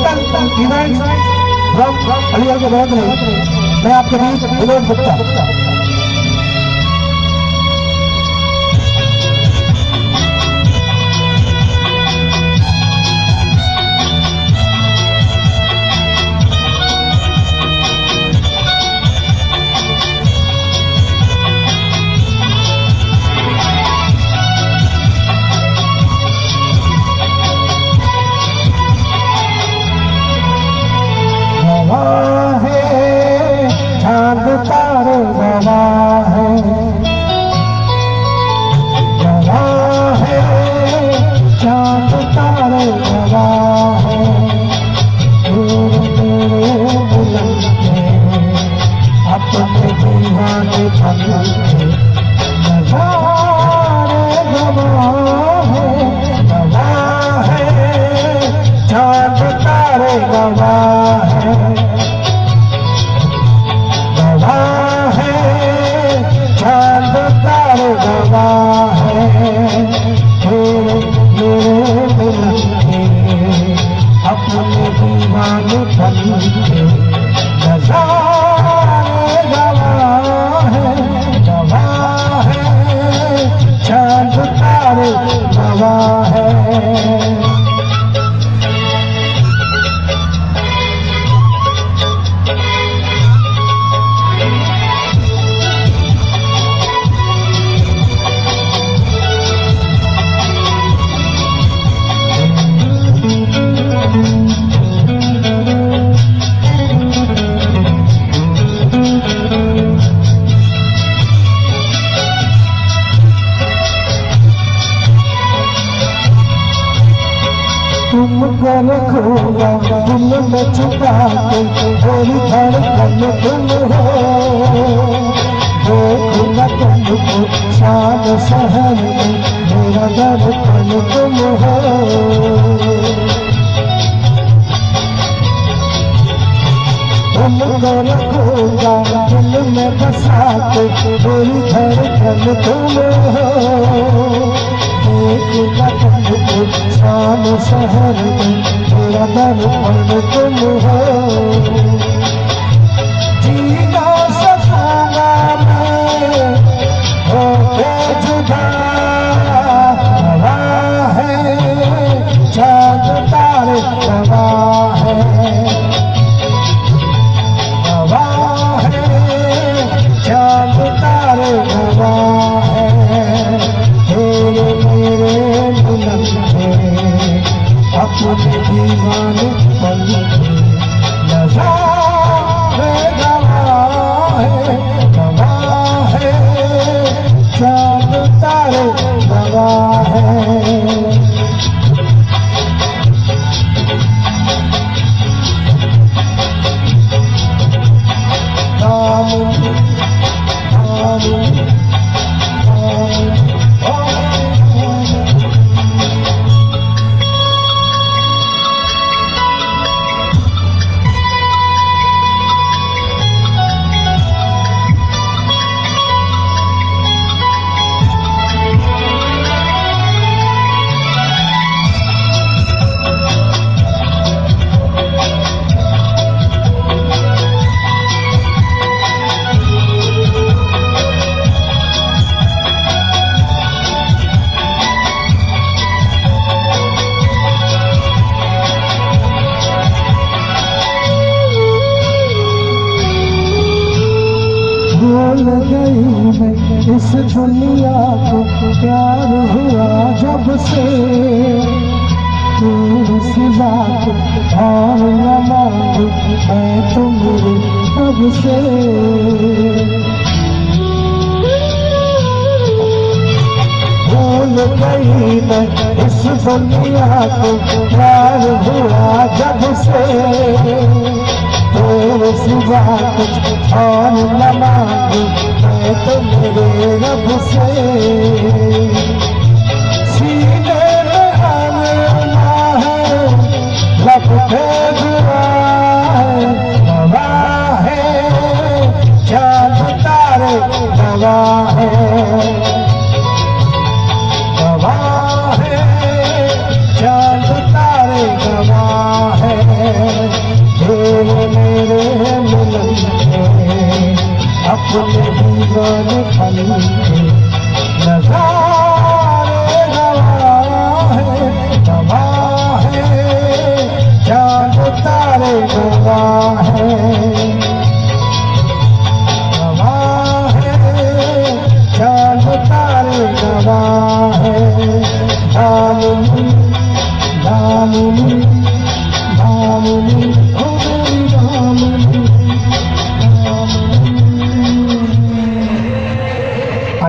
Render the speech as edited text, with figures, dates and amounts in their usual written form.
कीर्तन event from Aligarh के बहुत रहे। मैं आपके बीच विनोद गुप्ता। चांद तारे गवा है, गवा है, चांद तारे गवा है, तेरे बुलंद में अपने दीवाने बनते नजारे गवा है, गवा है, चांद तारे गवा है, चांद तारे गवा है, मेरे मिलन के अपने दीवाने बनते नजारे गवा है, गवा है, चांद तारे गवा है। तुमको रखूंगा दिल में छुपा के, मेरी धड़कन तुम हो, देखूंगा तुमको शाम शहर में, मेरा धड़कन तुम हो। तुमको रखूंगा दिल में बसा के, मेरी धड़कन तुम हो, देखूंगा तुमको शाम शहर में, मेरा दर्पण तुम हो। जी ना सकूंगा मैं होके जुदा, गवा है, चांद तारे गवा है, गवा है, चांद तारे गवा है, मेरे मिलन में अपने दीवाने बनते नजारे गवा है, गवा है, चांद तारे गवा है। भूल गई मैं इस दुनिया को, प्यार हुआ जब से, तेरे सिवा और न मांगू मैं तो मेरे कब से। भूल गई मैं इस दुनिया को, प्यार हुआ जब से, तेरे सिवा कुछ और न मांगू मैं तो मेरे रब से। सीने में आना है, लब पे दुआ है, गवा है, चांद तारे गवा है, गवा है, चांद तारे गवा है। तारे गवाह है, गवाह है, चांद तारे गवाह है। दामिनी दामिनी दामिनी